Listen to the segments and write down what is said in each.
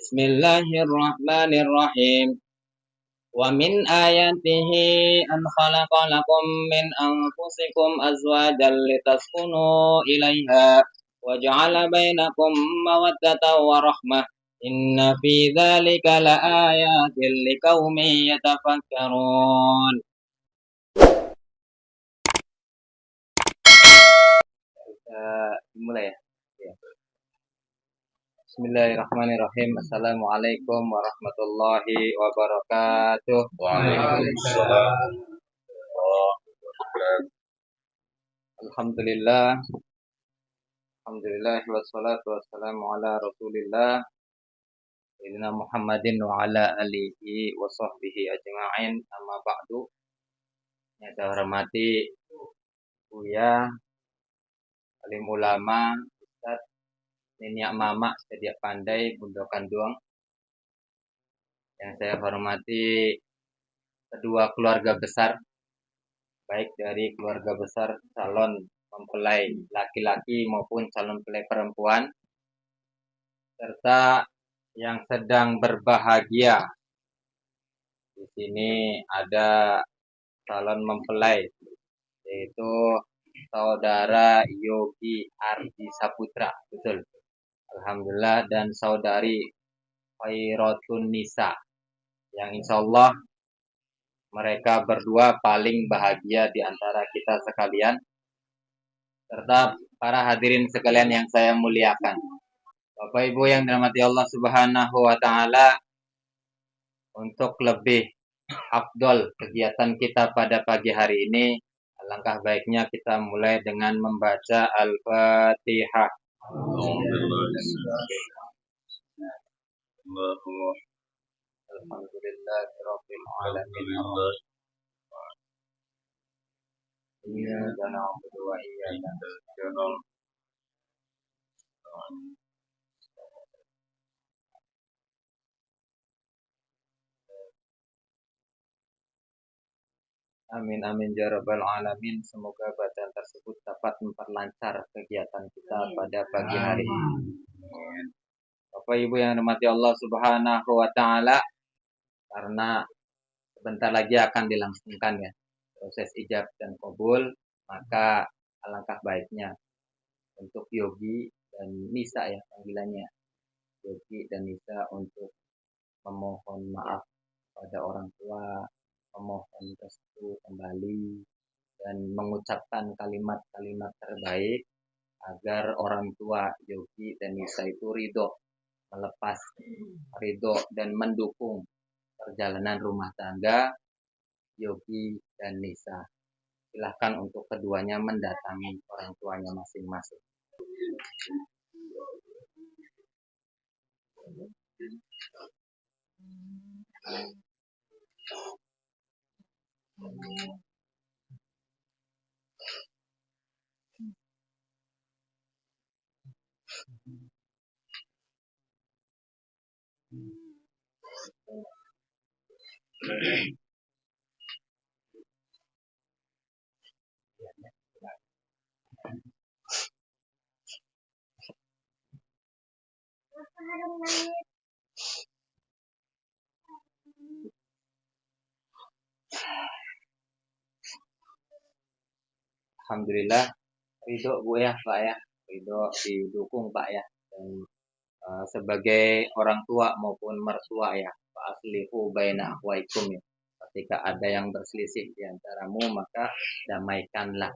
Bismillahirrahmanirrahim. Wa min ayatihi an khalaqa lakum min anfusikum azwajan litaskunu ilaiha wa ja'ala bainakum mawaddatan wa rahmah. Inna fi dzalika laayatin liqaumin yatafakkarun. Dimulai ya. Bismillahirrahmanirrahim. Assalamualaikum warahmatullahi wabarakatuh. Waalaikumsalam. Alhamdulillah. Alhamdulillah wassalatu wassalamu ala Rasulillah sayyidina Muhammadin wa ala alihi wa sahbihi ajma'in. Amma ba'du. Yang saya hormati Buya, alim ulama, Ustaz, Niniak Mama, Sedia Pandai, Bunda Kanduang. Yang saya hormati kedua keluarga besar, baik dari keluarga besar calon mempelai laki-laki maupun calon mempelai perempuan, serta yang sedang berbahagia. Di sini ada calon mempelai, yaitu saudara Yogi Ardi Saputra, betul. Alhamdulillah, dan saudari Khairatun Nisa, yang insya Allah mereka berdua paling bahagia di antara kita sekalian, serta para hadirin sekalian yang saya muliakan. Bapak Ibu yang dirahmati Allah Subhanahu wa Ta'ala, untuk lebih afdol kegiatan kita pada pagi hari ini, alangkah baiknya kita mulai dengan membaca Al-Fatihah. Alhamdulillahirabbil alamin. Iyyaka na'budu wa iyyaka nasta'in. Amin amin ya rabbal alamin. Semoga bacaan tersebut dapat memperlancar kegiatan kita pada pagi hari ini. Bapak Ibu yang dirahmati Allah Subhanahu wa Ta'ala, karena sebentar lagi akan dilangsungkan ya proses ijab dan qabul, maka alangkah baiknya untuk Yogi dan Nisa ya panggilannya, Yogi dan Nisa, untuk memohon maaf pada orang tua, memohon restu kembali, dan mengucapkan kalimat-kalimat terbaik agar orang tua Yogi dan Nisa itu ridho, melepas ridho dan mendukung perjalanan rumah tangga Yogi dan Nisa. Silahkan untuk keduanya mendatangi orang tuanya masing-masing. Alhamdulillah, ridho Bu ya Pak ya, ridho didukung Pak ya, dan sebagai orang tua maupun mertua ya, Pak aslihu baina akhwaikum ya. Ketika ada yang berselisih di antaramu, maka damaikanlah,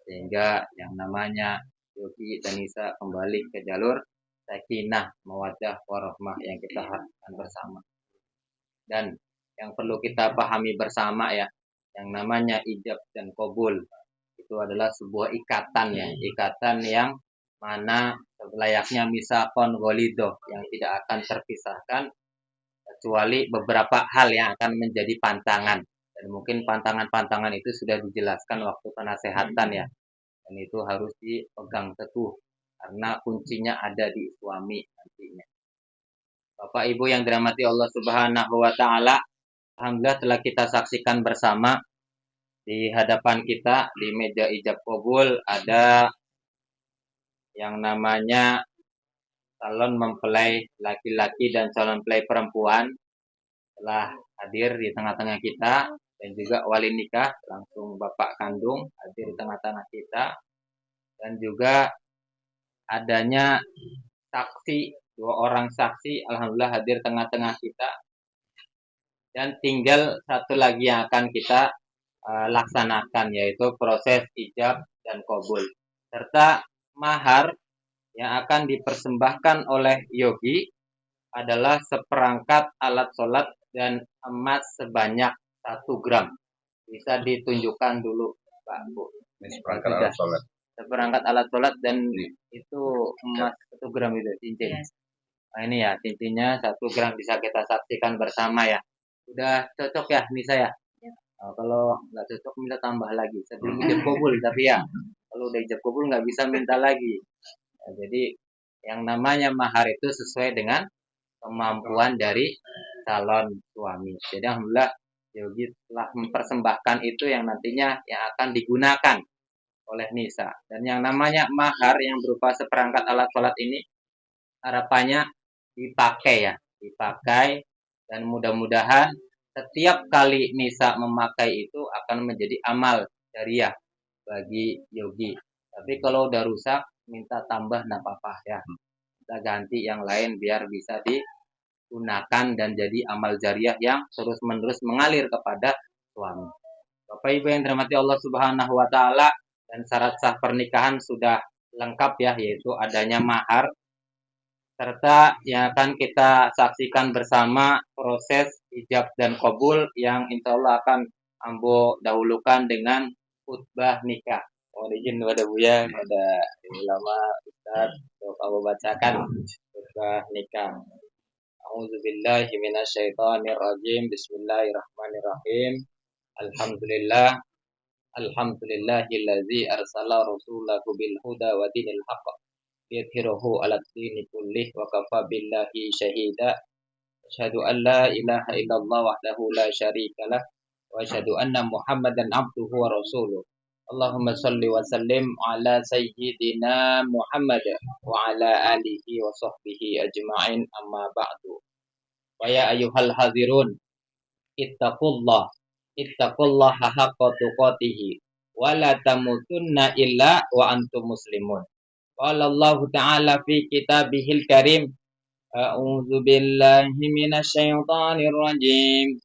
sehingga yang namanya Yogi dan Nisa kembali ke jalur sakinah, mawaddah, warahmah yang kita harapkan bersama. Dan yang perlu kita pahami bersama ya, yang namanya ijab dan qabul itu adalah sebuah ikatan ya, ikatan yang mana layaknya misaqon ghalidoh, yang tidak akan terpisahkan kecuali beberapa hal yang akan menjadi pantangan. Dan mungkin pantangan-pantangan itu sudah dijelaskan waktu penasehatan ya, dan itu harus dipegang teguh karena kuncinya ada di suami nantinya. Bapak Ibu yang dirahmati Allah Subhanahu wa Ta'ala, alhamdulillah telah kita saksikan bersama di hadapan kita di meja ijab qabul ada yang namanya calon mempelai laki-laki dan calon mempelai perempuan telah hadir di tengah-tengah kita, dan juga wali nikah langsung bapak kandung hadir di tengah-tengah kita, dan juga adanya saksi, 2 orang saksi alhamdulillah hadir tengah-tengah kita, dan tinggal satu lagi yang akan kita laksanakan, yaitu proses ijab dan qabul serta mahar yang akan dipersembahkan oleh yogi adalah seperangkat alat sholat dan emas sebanyak 1 gram. Bisa ditunjukkan dulu Pak Bu. Ini seperangkat alat sholat. Seperangkat alat sholat dan itu emas 1 gram itu cincin. Nah ini ya cincinnya 1 gram, bisa kita saksikan bersama ya. Udah cocok ya Nisa ya? Nah, kalau nggak cocok minta tambah lagi sebelum ijab kabul, tapi ya kalau udah ijab kabul nggak bisa minta lagi. Nah, jadi yang namanya mahar itu sesuai dengan kemampuan dari calon suami. Jadi alhamdulillah Yogi telah mempersembahkan itu yang nantinya yang akan digunakan oleh Nisa. Dan yang namanya mahar yang berupa seperangkat alat sholat ini harapannya dipakai ya, dipakai, dan mudah-mudahan setiap kali Nisa memakai itu akan menjadi amal jariah bagi Yogi. Tapi kalau udah rusak minta tambah nggak apa-apa ya, kita ganti yang lain biar bisa digunakan dan jadi amal jariah yang terus-menerus mengalir kepada suami. Bapak Ibu yang dirahmati Allah Subhanahu wa taala, dan syarat sah pernikahan sudah lengkap ya, yaitu adanya mahar serta yang akan kita saksikan bersama proses ijab dan qabul yang insya Allah akan ambo dahulukan dengan khutbah nikah. Mohon izin kepada Buya, kepada ulama, Ustaz, untuk ambo bacakan khutbah nikah. A'udzubillahi minasyaitonirrajim. Bismillahirrahmanirrahim. Alhamdulillah. Alhamdulillahillazi arsala rasulahu bil huda wa dinil haqq liyudhhirahu 'alad dini kullih wa kafa billahi syahida. Asyhadu an la ilaha illallah wahdahu la syarikalah wa asyhadu anna Muhammadan abduhu wa rasuluh. Allahumma shalli wa sallim ala sayyidina Muhammad wa ala alihi wa sahbihi ajma'in, amma ba'du. Wa ya ayyuhal hadzirun ittaqullaha haqqa tuqatih wa la tamutunna illa wa antum muslimun. Qala Allah Ta'ala fi kitabihil karim, a'udzu billahi minasy syaithanir rajim.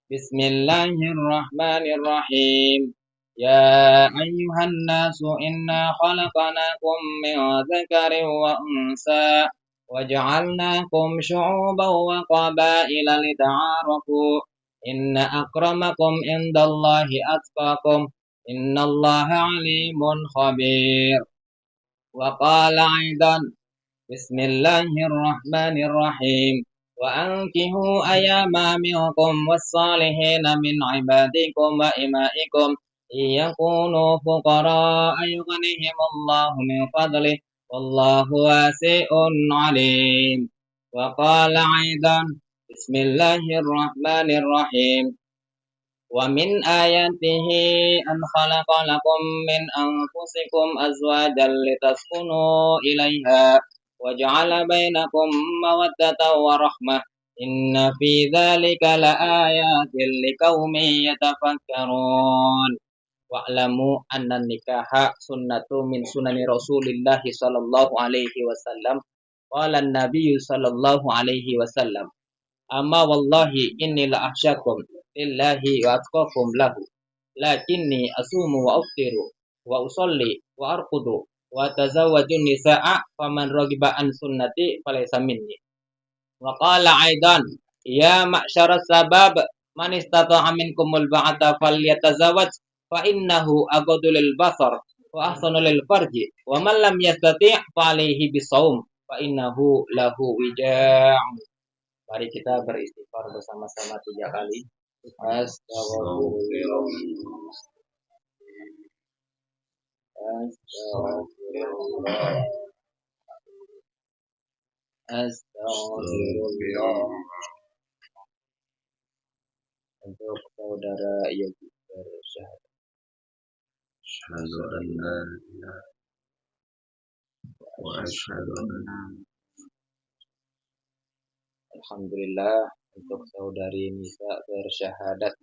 Bismillahirrahmanirrahim. Ya ayyuhan nasu inna khalaqnakum min dzakarin wa unsa wa ja'alnakum syu'uban wa qabaila lita'arafu. Inna akramakum indallahi atqakum. Innallaha alimun khabir. Wa qala aidan bismillahirrahmanirrahim wa ankihu ayama minkum was-salihina min ibadikum wa imaikum iyakunu fuqara yughnihimullahu min fadlih wallahu wasi'un alim. Wa qala aidan bismillahirrahmanirrahim wa min ayatihi an khalaqa lakum min anfusikum azwajan litaskunu ilaiha wa ja'ala bainakum mawaddatan wa rahmah. Inna fi dzalika laayatin liqaumin yatafakkarun. Wa'lamu anna nikaha sunnatu min sunani Rasulillah sallallahu alaihi wasallam. Qala an-nabiy sallallahu alaihi wasallam, amma wallahi inni la ahsyakum lillahi wa atqakum lahu, lakinni asumu wa uftiru wa usolli wa arqudu wa tazawwajun nisaa faman ragiba an sunnati falaysa minni. Wa qala aidan ya ma'syaras sabab man istata'a minkumul ba'ata falyatazawwaj fa innahu aghaddu lil basar wa ahsanu lil farji wa man lam yastati' fa alayhi bisawm fa innahu lahu wija'. Mari kita beristighfar bersama-sama 3 kali. Astagfirullah. Astagfirullah. Astagfirullah. Untuk saudara Yogi bersyahadat. Asyhadu an la ilaha wa asyhadu anna Alhamdulillah untuk saudari Nisa bersyahadat.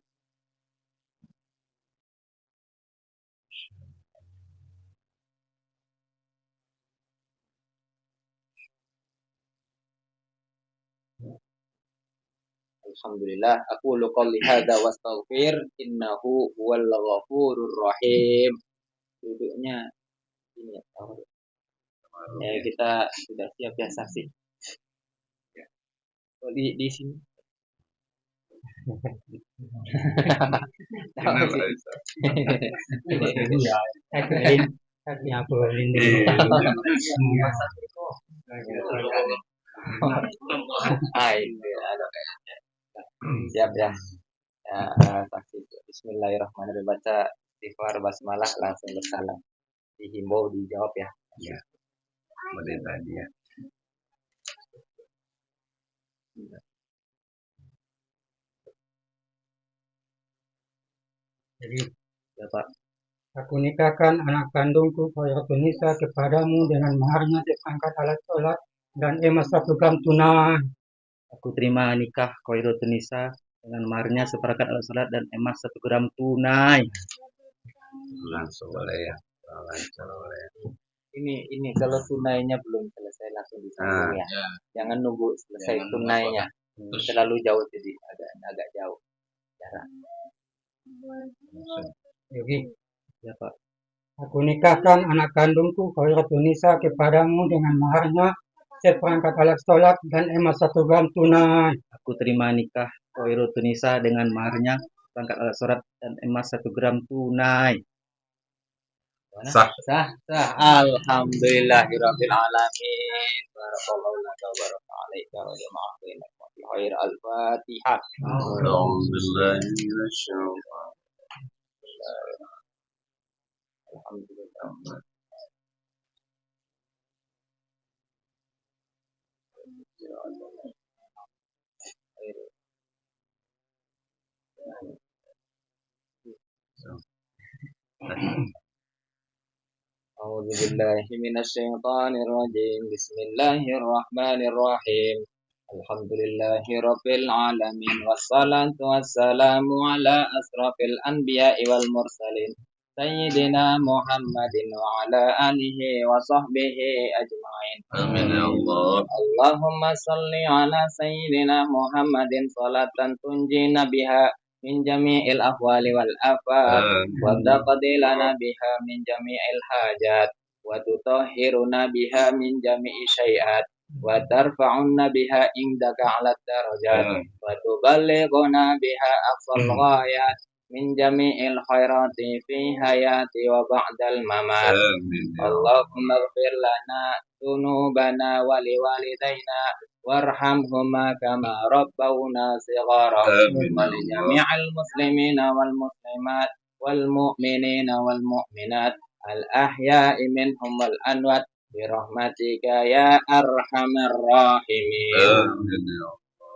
Alhamdulillah, aku qouli hadza wastaghfir innahu huwal ghafurur rahim. Duduknya ini ya. Kita sudah siap ya saksi. Oh, di sini. Siap ya. Saksi. Bismillahirrahmanirrahim. Baca istighfar basmalah langsung bersalam. Dihimbau dijawab ya. Ya. Kemudian tadi ya. Jadi, Ya Pak. aku nikahkan anak kandungku Khairatun Nisa kepadamu dengan maharnya seperangkat alat sholat dan emas 1 gram tunai. Aku terima nikah Khairatun Nisa dengan maharnya seperangkat alat sholat dan emas 1 gram tunai. Langsung boleh ya. Lancar boleh. Ini kalau tunainya belum selesai langsung disambung ya. Jangan nunggu selesai tunainya. Terlalu jauh jadi agak jauh jarak. Jadi, Ya Pak. aku nikahkan anak kandungku Khairatun Nisa kepadamu dengan maharnya seperangkat alat sholat dan emas 1 gram tunai. Aku terima nikah Khairatun Nisa dengan maharnya seperangkat alat sholat dan emas 1 gram tunai. Sah. Alhamdulillahirabbil alamin. Barakallahu laka wa baraka alaika wa jama'a bainaka fi khair. Al-Fatihah. A'udzubillahi minasyaitonir Alhamdulillah. A'udzu billahi minasyaitonir rajim. Bismillahirrahmanirrahim. Alhamdulillahi rabbil alamin wassalatu wassalamu ala asrafil anbiya'i wal mursalin sayyidina Muhammadin wa ala alihi wa sahbihi ajma'in. Amin ya Allah. Allahumma salli ala sayyidina Muhammadin salatan tunjina biha min jami'il ahwali wal afat wa taqdi lana biha min jami'il hajat wa tutahhiruna biha min jami'i syai'at wa tarfa'unna biha indaka 'ala darajat wa tuballighuna biha aqsal ghayat min jami'il khairati fi hayati wa ba'dal mamat. Allahumma ighfir lana dhunubana wa liwalidayna warhamhuma kama rabbawna shighara wa li jami'il muslimina wal muslimat wal mu'minina wal mu'minat al ahya'i minhum wal amwat bi rahmatika ya arhamar rahimin.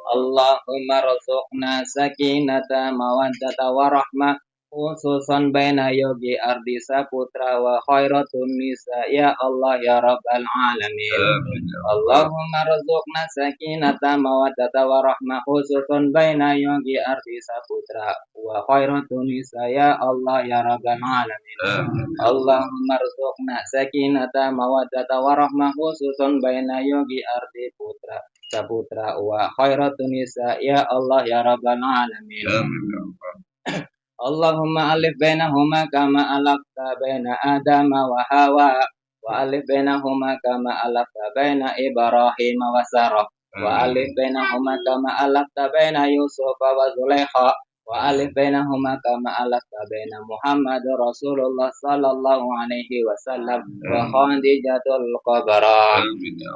Allahumma rzuqna sakinata mawaddata warahmah khususan baina yogi ardi saputra wa khairatun nisa ya Allah ya rabbal alamin. Allahumma rzuqna sakinata mawaddata warahmah khususan baina yogi ardi saputra wa khairatun nisa ya Allah ya rabbal alamin. Allahumma rzuqna sakinata mawaddata warahmah khususan baina yogi ardi putra saputra wa khairatun nisa ya Allah ya rabbal alamin. Allahumma alif bainahuma kama alafta baina Adama wa Hawa wa alif bainahuma kama alafta baina Ibrahim wa Sarah wa alif bainahuma kama alafta baina Yusuf wa Zulaikha wa alif bainahuma kama alafta baina Muhammad Rasulullah sallallahu alaihi wasallam wa Khadijatul Kubra.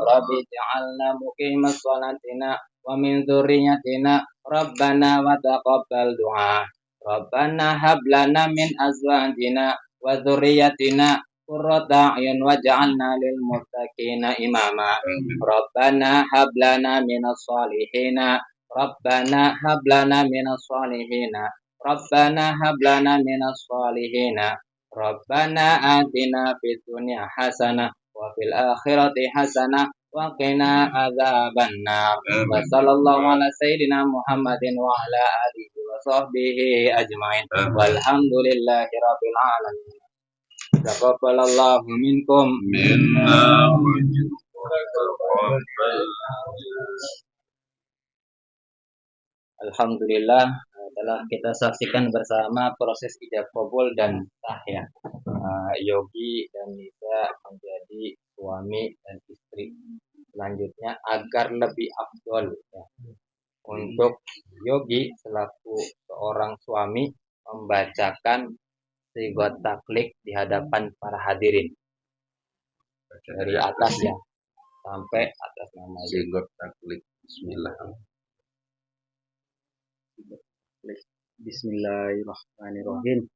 Rabbi ja'alna muqimas salatina wa min dzurriyyatina Rabbana wa taqabbal du'a. Rabbana hab lana min azwajina wa dzurriyyatina qurrata a'yun waj'alna lil muttaqina imama. Rabbana hab lana minas solihina. Rabbana hab lana minas solihina. Rabbana hab lana minas solihina. Rabbana atina fid dunya hasanah wa fil akhirati hasanah وقنا عذاب النار وصلى الله على سيدنا محمد وعلى آله وصحبه أجمعين والحمد لله رب العالمين تقبل الله منكم منا ومنكم تقبل. Alhamdulillah telah kita saksikan bersama proses ijab kabul dan sah ya. Yogi dan Nisa menjadi suami dan istri. Selanjutnya agar lebih afdol ya. Untuk Yogi selaku seorang suami membacakan sigot taklik di hadapan para hadirin dari atas ya sampai atas nama Sigot taklik. Bismillah. Bismillahirrahmanirrahim.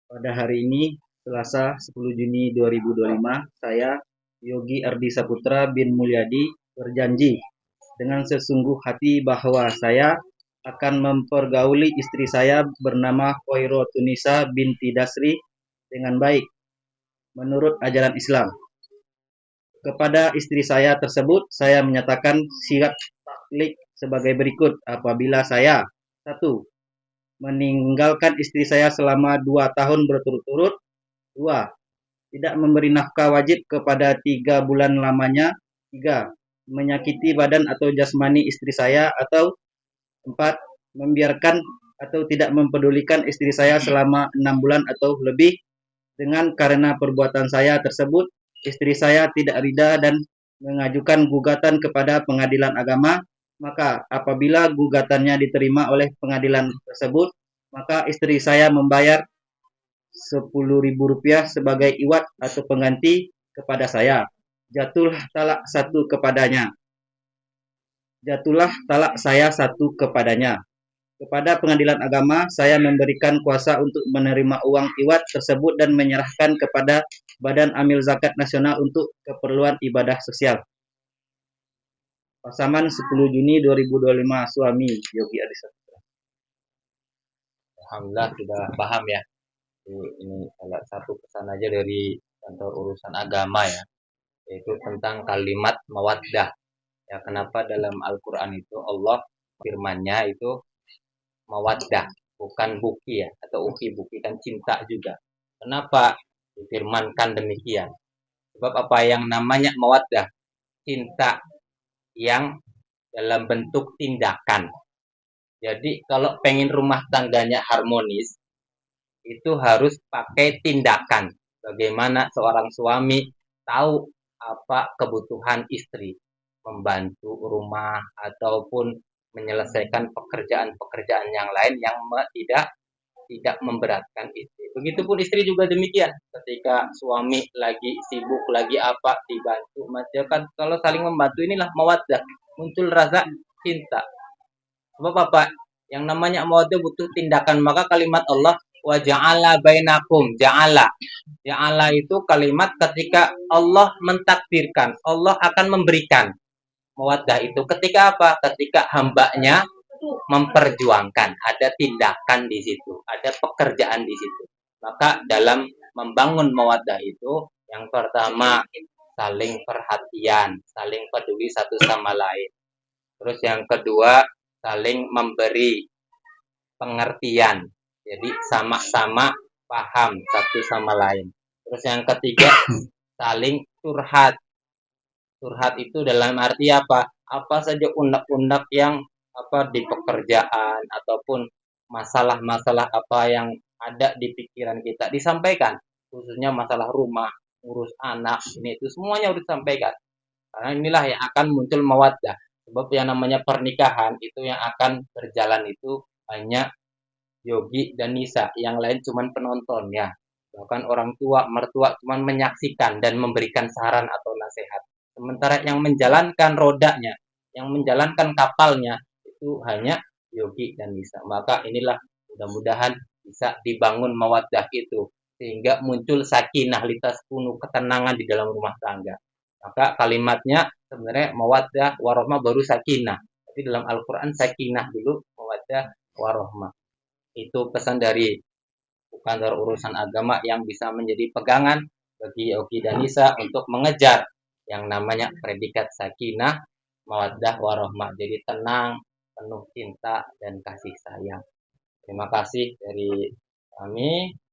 Pada hari ini, Selasa 10 Juni 2025, saya, Yogi Ardi Saputra bin Mulyadi, berjanji dengan sesungguh hati bahwa saya akan mempergauli istri saya bernama Khairotunisa binti Dasri dengan baik, menurut ajaran Islam. Kepada istri saya tersebut, saya menyatakan sirat taklik sebagai berikut apabila saya 1. Meninggalkan istri saya selama 2 tahun berturut-turut. 2. Tidak memberi nafkah wajib kepada 3 bulan lamanya. 3. Menyakiti badan atau jasmani istri saya. Atau 4. Membiarkan atau tidak mempedulikan istri saya selama 6 bulan atau lebih. Dengan karena perbuatan saya tersebut, istri saya tidak ridha dan mengajukan gugatan kepada pengadilan agama. Maka apabila gugatannya diterima oleh pengadilan tersebut, maka istri saya membayar Rp10.000 sebagai iwat atau pengganti kepada saya. Jatuhlah talak saya satu kepadanya. Kepada pengadilan agama, saya memberikan kuasa untuk menerima uang iwat tersebut dan menyerahkan kepada Badan Amil Zakat Nasional untuk keperluan ibadah sosial. Pasaman 10 Juni 2025, suami Yogi Ardi Saputra. Alhamdulillah sudah paham ya. Ini salah satu pesan aja dari kantor urusan agama ya, yaitu tentang kalimat mawaddah. Ya, kenapa dalam Al-Quran itu Allah firmannya itu mawaddah, bukan buki ya, atau uki, buki kan cinta juga. Kenapa difirmankan demikian? Sebab apa yang namanya mawaddah? Cinta yang dalam bentuk tindakan. Jadi kalau pengen rumah tangganya harmonis, itu harus pakai tindakan. Bagaimana seorang suami tahu apa kebutuhan istri, membantu rumah ataupun menyelesaikan pekerjaan-pekerjaan yang lain yang tidak memberatkan istri. Begitupun istri juga demikian. Ketika suami lagi sibuk, lagi apa, dibantu. Macam kan kalau saling membantu inilah mawaddah, muncul rasa cinta. Sebab apa? Yang namanya mawaddah butuh tindakan. Maka kalimat Allah wa ja'ala bainakum, ja'ala. Ja'ala itu kalimat ketika Allah mentakdirkan, Allah akan memberikan. Mawaddah itu ketika apa? Ketika hambanya memperjuangkan, ada tindakan di situ, ada pekerjaan di situ. Maka dalam membangun mawaddah itu yang pertama saling perhatian, saling peduli satu sama lain. Terus yang kedua saling memberi pengertian. Jadi sama-sama paham satu sama lain. Terus yang ketiga saling curhat. Curhat itu dalam arti apa? Apa saja unek-unek yang di pekerjaan ataupun masalah-masalah apa yang ada di pikiran kita disampaikan, khususnya masalah rumah, ngurus anak, ini itu semuanya harus disampaikan. Karena inilah yang akan muncul mawaddah. Sebab yang namanya pernikahan itu yang akan berjalan itu hanya Yogi dan Nisa, yang lain cuman penonton ya. Bahkan orang tua, mertua cuman menyaksikan dan memberikan saran atau nasihat. Sementara yang menjalankan rodanya, yang menjalankan kapalnya itu hanya Yogi dan Nisa. Maka inilah mudah-mudahan bisa dibangun mawaddah itu sehingga muncul sakinah litaskunu, ketenangan di dalam rumah tangga. Maka kalimatnya sebenarnya mawaddah warahmah baru sakinah. Tapi dalam Al-Qur'an sakinah dulu, mawaddah warahmah. Itu pesan dari kantor urusan agama yang bisa menjadi pegangan bagi Oki dan Nisa untuk mengejar yang namanya predikat sakinah, mawaddah, warohmah. Jadi tenang, penuh cinta dan kasih sayang. Terima kasih dari kami.